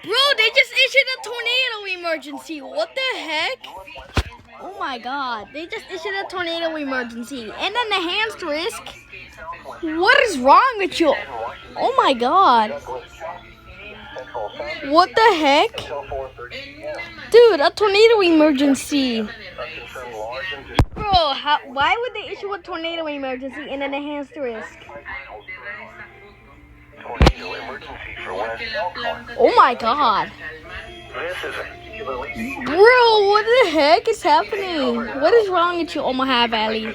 Bro, they just issued a tornado emergency. What the heck? Oh my god. They just issued a tornado emergency. And an enhanced risk? What is wrong with you? Oh my god. What the heck? Dude, a tornado emergency. Bro, why would they issue a tornado emergency and an enhanced risk? Oh my god. Bro, what the heck is happening? What is wrong with you, Omaha Valley?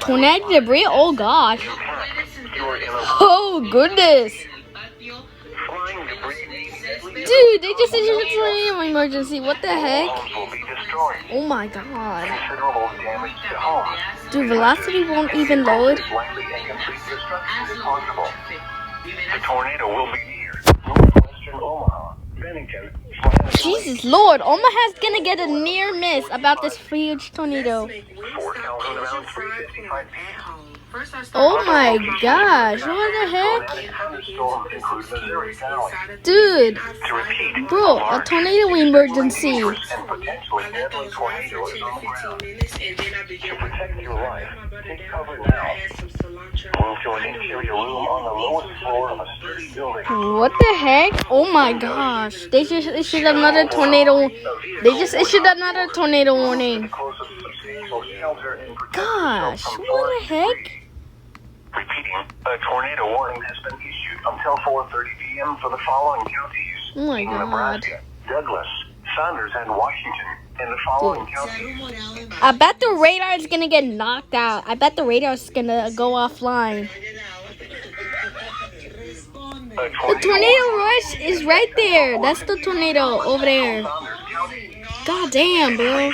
Tornado debris? Oh gosh. Oh goodness. Dude, they just issued a tornado emergency. What the heck? Oh my god. Dude, velocity won't even load. The tornado will be near northwestern Omaha, Bennington. Jesus Lord, Omaha's gonna get a near miss about this huge tornado. Oh my gosh, what the heck? Dude, bro, a tornado emergency. What the heck? Oh my gosh, they just issued another tornado. They just issued another tornado warning. Gosh, what the heck? Repeating, a tornado warning has been issued until 4:30 p.m. for the following counties. Oh my god. Nebraska, Douglas, Saunders, and Washington. And the following counties. I bet the radar is gonna get knocked out. I bet the radar is gonna go offline. The tornado rush is right there. That's the tornado over there. God damn, bro.